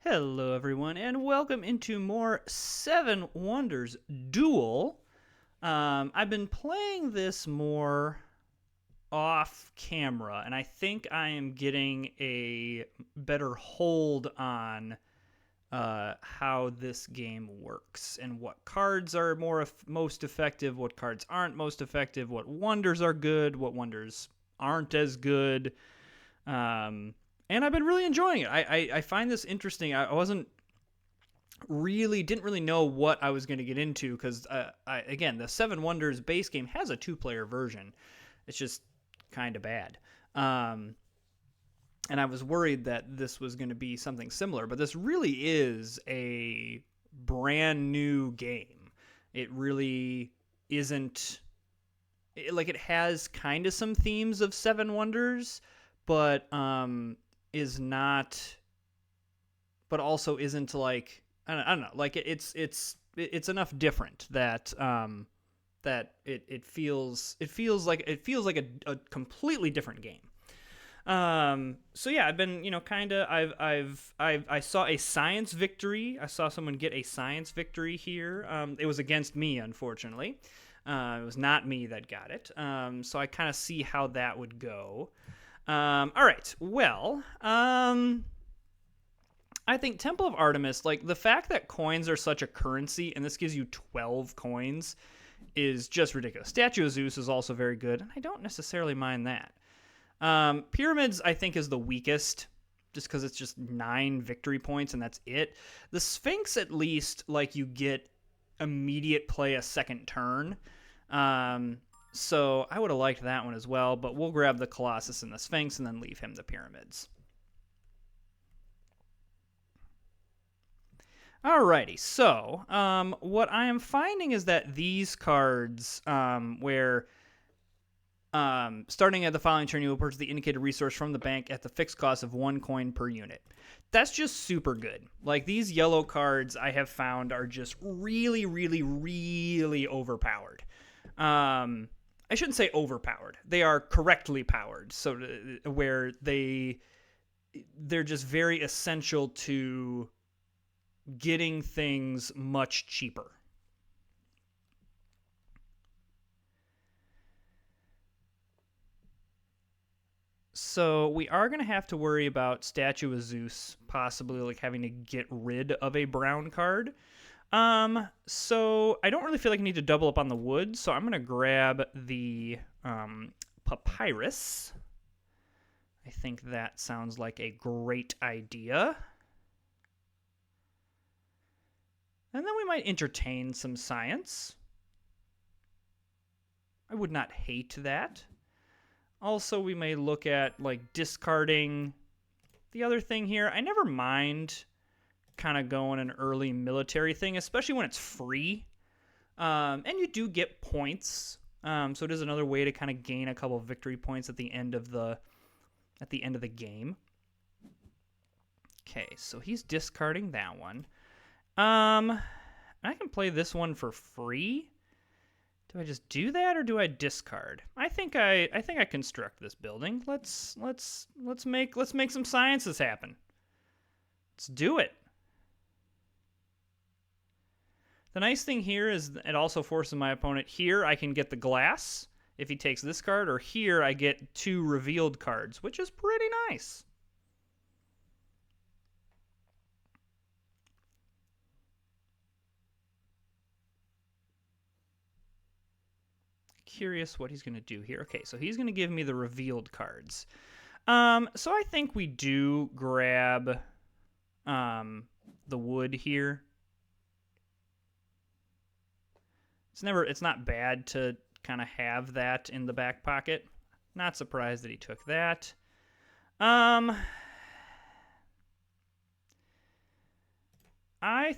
Hello, everyone, and welcome into more Seven Wonders Duel. I've been playing this more off camera, and I think I am getting a better hold on how this game works and what cards are most effective, what cards aren't most effective, what wonders are good, what wonders aren't as good. And I've been really enjoying it. I find this interesting. I wasn't didn't really know what I was going to get into because again, the Seven Wonders base game has a 2-player version. It's just kind of bad. And I was worried that this was going to be something similar, but this really is a brand new game. It really isn't it has kind of some themes of Seven Wonders, but is not, but also isn't like I don't know, like it's enough different that that it feels like a completely different game. So yeah, I've been, kind of, I saw a science victory. I saw someone get a science victory here. It was against me, unfortunately. It was not me that got it. So I kind of see how that would go. All right. Well, I think Temple of Artemis, like the fact that coins are such a currency, and this gives you 12 coins, is just ridiculous. Statue of Zeus is also very good, and I don't necessarily mind that. Pyramids, I think, is the weakest, just because it's just 9 victory points, and that's it. The Sphinx, at least, like, you get immediate play a second turn. So I would have liked that one as well, but we'll grab the Colossus and the Sphinx and then leave him the Pyramids. Alrighty, so what I am finding is that these cards, where starting at the following turn, you will purchase the indicated resource from the bank at the fixed cost of 1 coin per unit. That's just super good. Like, these yellow cards I have found are just really, really, really overpowered. I shouldn't say overpowered. They are correctly powered, so where they're just very essential to getting things much cheaper. So we are going to have to worry about Statue of Zeus possibly like having to get rid of a brown card. So I don't really feel like I need to double up on the wood, so I'm going to grab the papyrus. I think that sounds like a great idea. And then we might entertain some science. I would not hate that. Also, we may look at like discarding the other thing here. I never mind kind of going an early military thing, especially when it's free. And you do get points. So it is another way to kind of gain a couple of victory points at the end of the game. Okay, so he's discarding that one. I can play this one for free. Do I just do that or do I discard? I think I construct this building. Let's make some sciences happen. Let's do it. The nice thing here is it also forces my opponent here. I can get the glass if he takes this card, or here I get 2 revealed cards, which is pretty nice. Curious what he's going to do here. Okay, so he's going to give me the revealed cards. So I think we do grab the wood here. It's not bad to kind of have that in the back pocket. Not surprised that he took that. I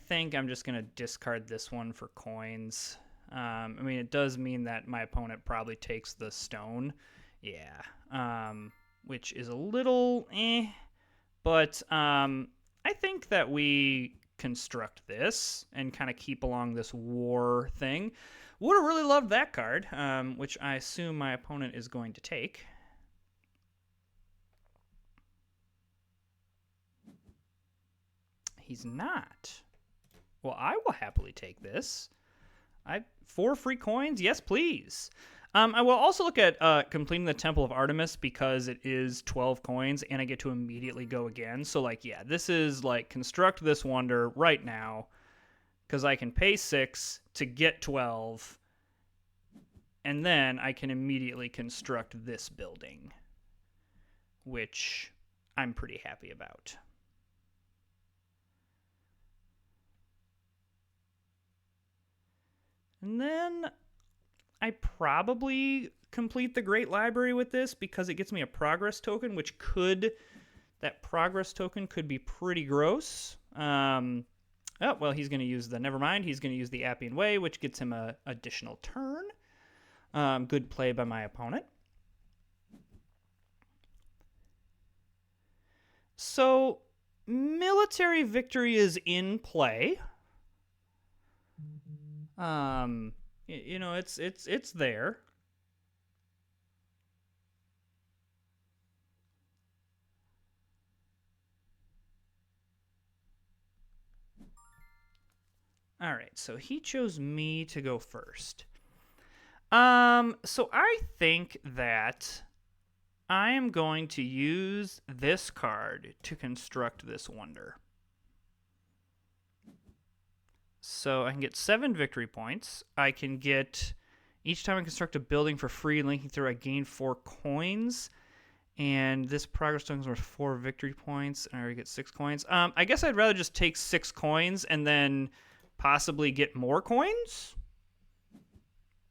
think I'm just going to discard this one for coins. I mean, it does mean that my opponent probably takes the stone. Yeah. Which is a little But I think that we construct this and kind of keep along this war thing. Would have really loved that card, which I assume my opponent is going to take. He's not. Well, I will happily take this. 4 free coins? Yes, please. I will also look at completing the Temple of Artemis because it is 12 coins and I get to immediately go again. So, like, yeah, this is like construct this wonder right now because I can pay 6 to get 12 and then I can immediately construct this building, which I'm pretty happy about. And then I probably complete the Great Library with this because it gets me a progress token, which that progress token could be pretty gross. Oh, well, he's going to use never mind, he's going to use the Appian Way, which gets him an additional turn. Good play by my opponent. So, military victory is in play. You know, it's there. All right, so he chose me to go first. So I think that I am going to use this card to construct this wonder. So I can get 7 victory points. I can get, each time I construct a building for free, linking through, I gain 4 coins. And this progress token is worth 4 victory points. And I already get 6 coins. I guess I'd rather just take 6 coins and then possibly get more coins.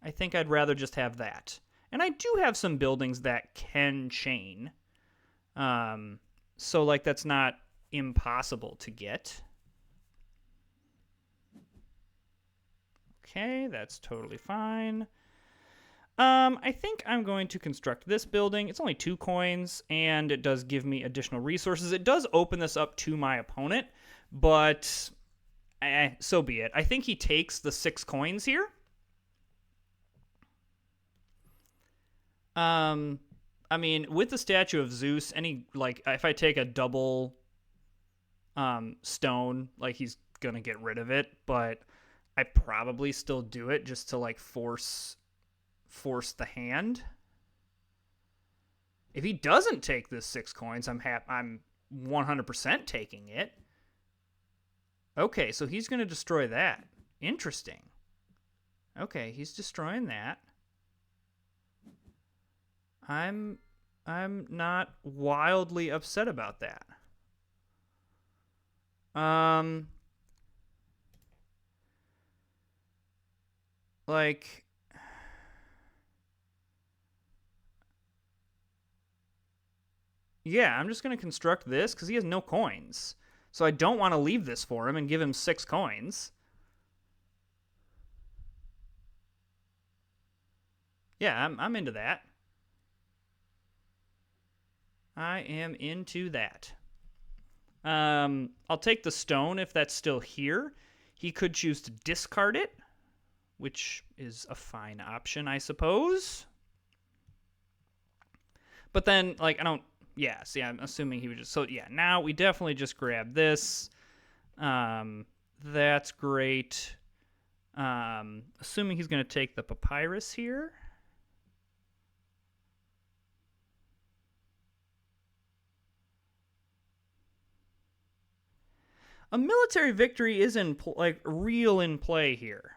I think I'd rather just have that. And I do have some buildings that can chain. So, like, that's not impossible to get. Okay, that's totally fine. I think I'm going to construct this building. It's only 2 coins, and it does give me additional resources. It does open this up to my opponent, but so be it. I think he takes the 6 coins here. I mean, with the statue of Zeus, if I take a double stone, like, he's gonna get rid of it, but I probably still do it just to, like, force the hand. If he doesn't take this 6 coins, I'm 100% taking it. Okay, so he's going to destroy that. Interesting. Okay, he's destroying that. I'm not wildly upset about that. Like, yeah, I'm just going to construct this because he has no coins. So I don't want to leave this for him and give him 6 coins. Yeah, I'm into that. I am into that. I'll take the stone if that's still here. He could choose to discard it, which is a fine option, I suppose. But then, like, I don't... Yeah, see, I'm assuming he would just... So, yeah, now we definitely just grab this. That's great. Assuming he's going to take the papyrus here. A military victory is real in play here.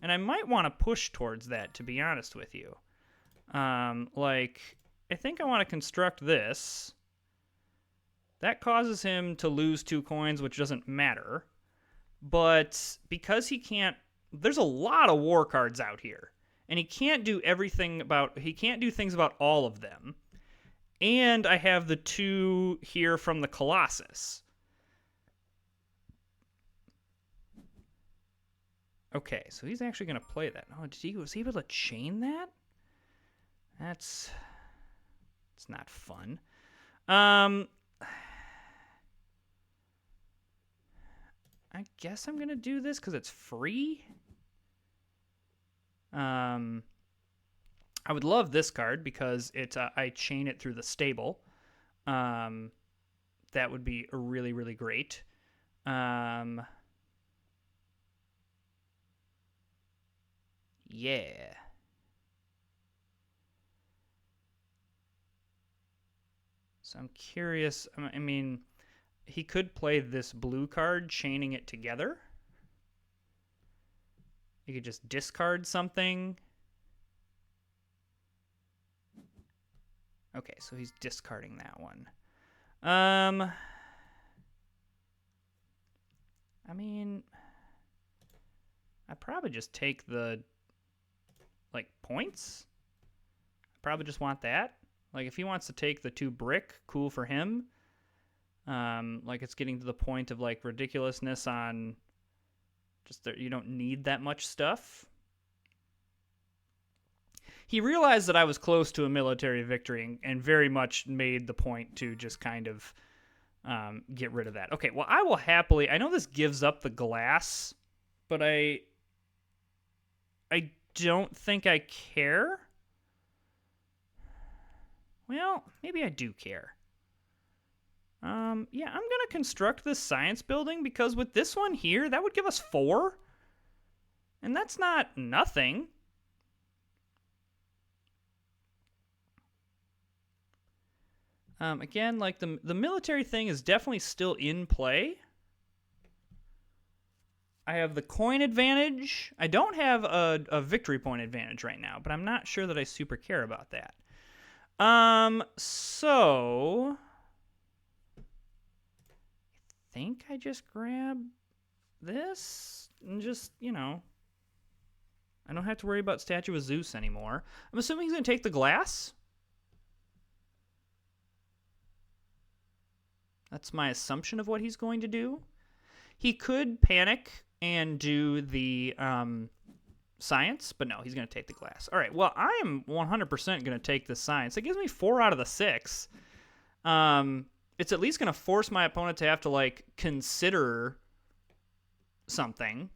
And I might want to push towards that, to be honest with you. I think I want to construct this. That causes him to lose 2 coins, which doesn't matter. But because he can't... There's a lot of war cards out here. And he can't do he can't do things about all of them. And I have the 2 here from the Colossus. Okay, so he's actually going to play that. Oh, was he able to chain that? It's not fun. I guess I'm going to do this because it's free. I would love this card because I chain it through the stable. That would be really, really great. Yeah. So I'm curious. I mean, he could play this blue card, chaining it together. He could just discard something. Okay, so he's discarding that one. I mean, I probably just take the, like, points. I probably just want that. Like, if he wants to take the 2 brick, cool for him. Like, it's getting to the point of, like, ridiculousness on just that you don't need that much stuff. He realized that I was close to a military victory and very much made the point to just kind of get rid of that. Okay, well, I will happily... I know this gives up the glass, but I don't think I care. Well, maybe I do care. Yeah, I'm going to construct this science building because with this one here, that would give us 4. And that's not nothing. Again, like the military thing is definitely still in play. I have the coin advantage. I don't have a victory point advantage right now, but I'm not sure that I super care about that. So I think I just grab this and just, you know, I don't have to worry about Statue of Zeus anymore. I'm assuming he's going to take the glass. That's my assumption of what he's going to do. He could panic and do the science, but no, he's going to take the glass. All right, well, I am 100% going to take the science. It gives me 4 out of the 6. It's at least going to force my opponent to have to, like, consider something.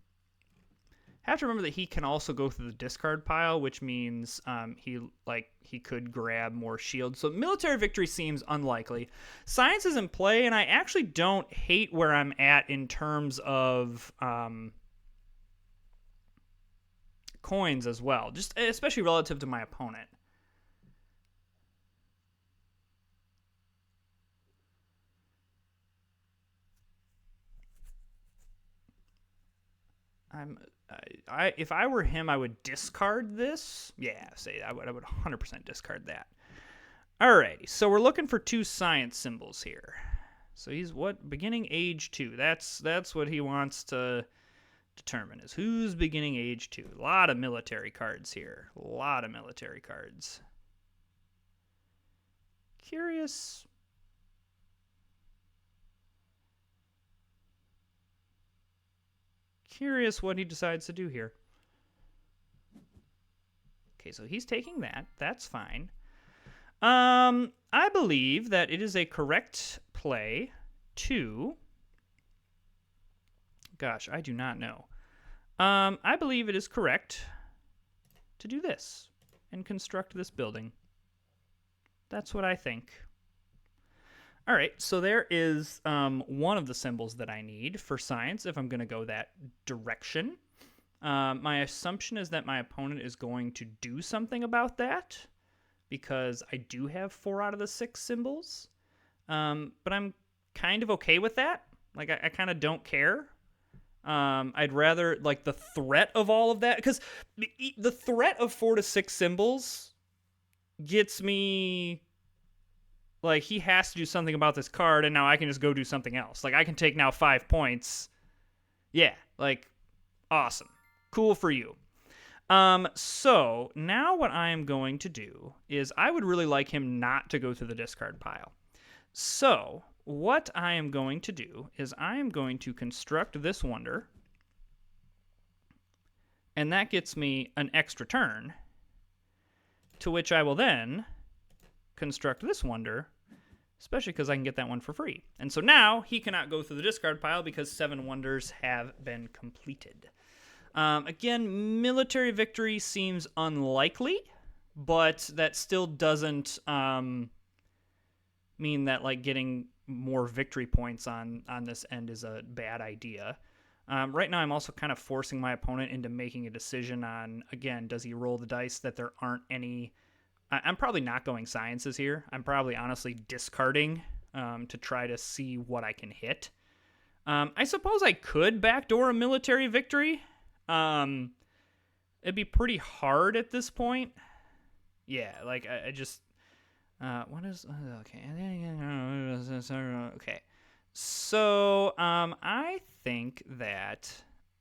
Have to remember that he can also go through the discard pile, which means he could grab more shields. So military victory seems unlikely. Science is in play, and I actually don't hate where I'm at in terms of coins as well, just especially relative to my opponent. If I were him, I would discard this. Yeah, I would 100% discard that. Alrighty, so we're looking for 2 science symbols here. So he's what? Beginning age 2. That's what he wants to determine, is who's beginning age 2. A lot of military cards here. A lot of military cards. Curious. Curious what he decides to do here. Okay, so he's taking that. That's fine. I believe that it is a correct play to... Gosh, I do not know. I believe it is correct to do this and construct this building. That's what I think. All right, so there is one of the symbols that I need for science if I'm going to go that direction. My assumption is that my opponent is going to do something about that because I do have 4 out of the 6 symbols. But I'm kind of okay with that. Like, I kind of don't care. I'd rather, like, the threat of all of that, because the threat of 4 to 6 symbols gets me... Like, he has to do something about this card, and now I can just go do something else. Like, I can take now 5 points. Yeah, like, awesome. Cool for you. So, now what I am going to do is I would really like him not to go through the discard pile. So, what I am going to do is I am going to construct this wonder, and that gets me an extra turn, to which I will then... construct this wonder, especially because I can get that one for free. And so now he cannot go through the discard pile because 7 wonders have been completed. Again, military victory seems unlikely, but that still doesn't mean that, like, getting more victory points on this end is a bad idea. Right now, I'm also kind of forcing my opponent into making a decision on, again, does he roll the dice that there aren't any... I'm probably not going sciences here. I'm probably honestly discarding to try to see what I can hit. I suppose I could backdoor a military victory. It'd be pretty hard at this point. Yeah, like, I just... what is... Okay. Okay. So, I think that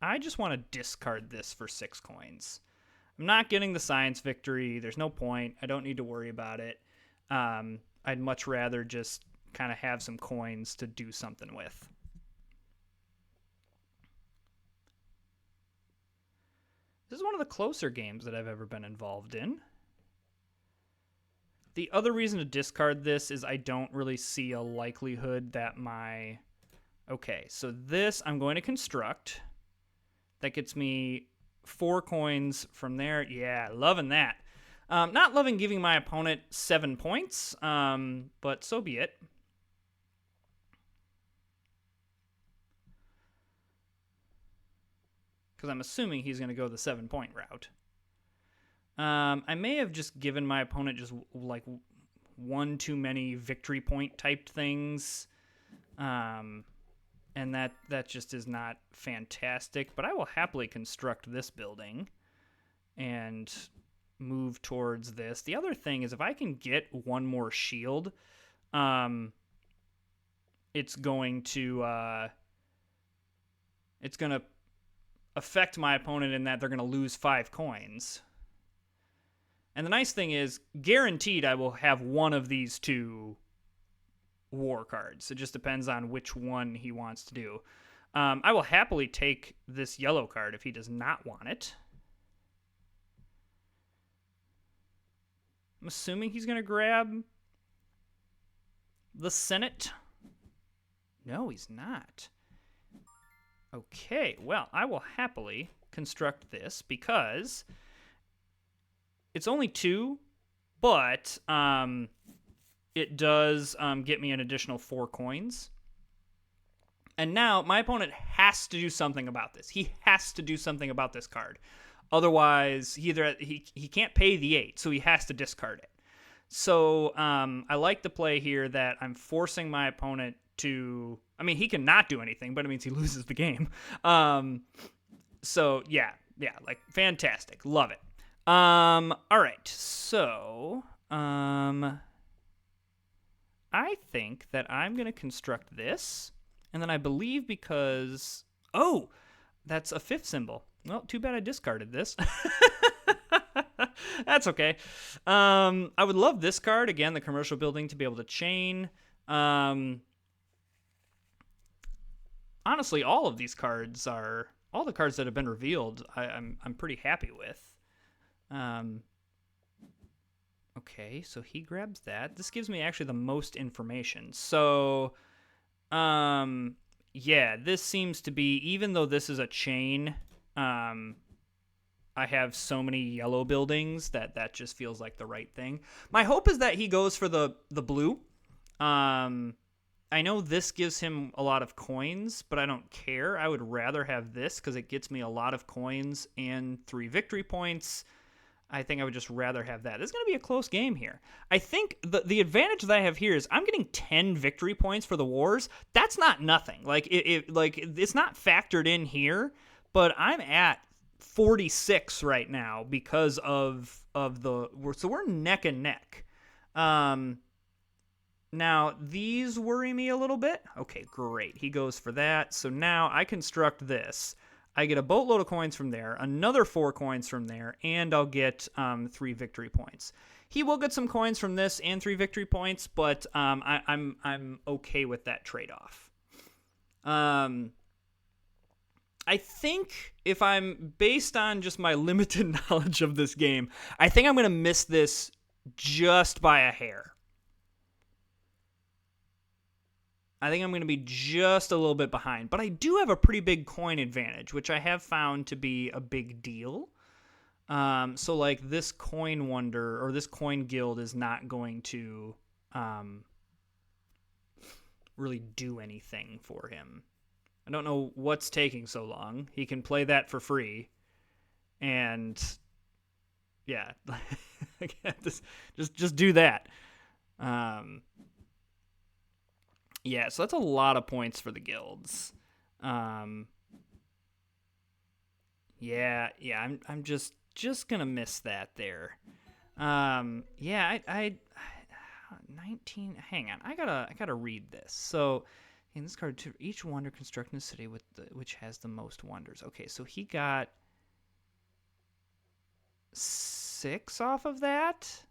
I just want to discard this for 6 coins. I'm not getting the science victory. There's no point. I don't need to worry about it. I'd much rather just kind of have some coins to do something with. This is one of the closer games that I've ever been involved in. The other reason to discard this is I don't really see a likelihood that my... Okay, so this I'm going to construct. That gets me 4 coins from there. Yeah, loving that. Not loving giving my opponent 7 points, but so be it. Because I'm assuming he's going to go the 7-point route. I may have just given my opponent just like one too many victory point typed things. And that just is not fantastic. But I will happily construct this building and move towards this. The other thing is if I can get one more shield, it's going to affect my opponent in that they're going to lose 5 coins. And the nice thing is, guaranteed I will have one of these 2 war cards. It just depends on which one he wants to do. I will happily take this yellow card if he does not want it. I'm assuming he's going to grab the Senate. No, he's not. Okay, well, I will happily construct this because... It's only 2, but it does get me an additional 4 coins. And now my opponent has to do something about this. He has to do something about this card. Otherwise, he can't pay the 8, so he has to discard it. So I like the play here that I'm forcing my opponent to... I mean, he can not do anything, but it means he loses the game. So, yeah, like, fantastic. Love it. All right, so, I think that I'm going to construct this, and then I believe because, oh, that's a 5th symbol. Well, too bad I discarded this. That's okay. I would love this card, again, the commercial building, to be able to chain. Honestly, all of these cards are, all the cards that have been revealed, I'm pretty happy with. Okay, so he grabs that. This gives me actually the most information. So, yeah, this seems to be, even though this is a chain, I have so many yellow buildings that just feels like the right thing. My hope is that he goes for the blue. I know this gives him a lot of coins, but I don't care. I would rather have this because it gets me a lot of coins and 3 victory points. I think I would just rather have that. This is going to be a close game here. I think the advantage that I have here is I'm getting 10 victory points for the wars. That's not nothing. Like it's not factored in here, but I'm at 46 right now because of the... So we're neck and neck. Now, these worry me a little bit. Okay, great. He goes for that. So now I construct this. I get a boatload of coins from there, another 4 coins from there, and I'll get 3 victory points. He will get some coins from this and 3 victory points, but I'm okay with that trade-off. I think if I'm based on just my limited knowledge of this game, I think I'm going to miss this just by a hair. I think I'm going to be just a little bit behind. But I do have a pretty big coin advantage, which I have found to be a big deal. So, like, this coin wonder, or this coin guild is not going to really do anything for him. I don't know what's taking so long. He can play that for free. And yeah, just do that. Yeah, so that's a lot of points for the guilds. Yeah, I'm just gonna miss that there. Yeah, I 19. Hang on, I gotta read this. So, in this card, to each wonder constructing a city which has the most wonders. Okay, so he got 6 off of that,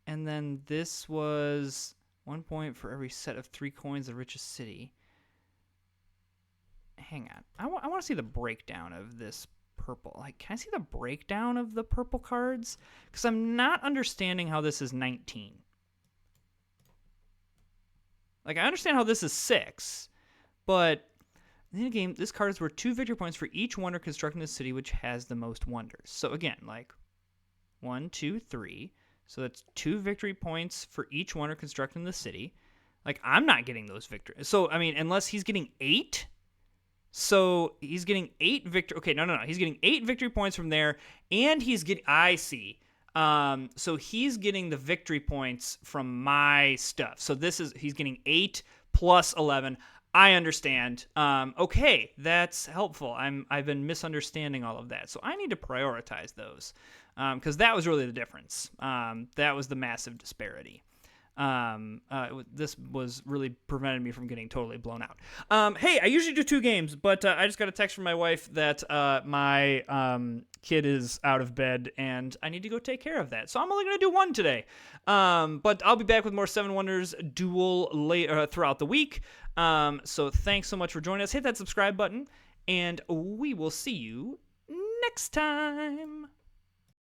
and then this was 1 point for every set of 3 coins of the richest city. Hang on, I want to see the breakdown of this purple. Like, can I see the breakdown of the purple cards? Because I'm not understanding how this is 19. Like, I understand how this is 6, but in the game, this card is worth 2 victory points for each wonder constructing the city which has the most wonders. So again, like 1, 2, 3. So that's 2 victory points for each wonder constructing the city. Like, I'm not getting those victories. So, I mean, unless he's getting 8. So he's getting 8 victory. Okay, no. He's getting 8 victory points from there, and he's getting. I see. So he's getting the victory points from my stuff. So he's getting 8 plus 11. I understand. Okay, that's helpful. I've been misunderstanding all of that. So I need to prioritize those, because that was really the difference. That was the massive disparity. This was really prevented me from getting totally blown out. Hey, I usually do 2 games, but I just got a text from my wife that my kid is out of bed, and I need to go take care of that. So I'm only going to do 1 today. But I'll be back with more 7 Wonders Duel later throughout the week. So thanks so much for joining us. Hit that subscribe button, and we will see you next time.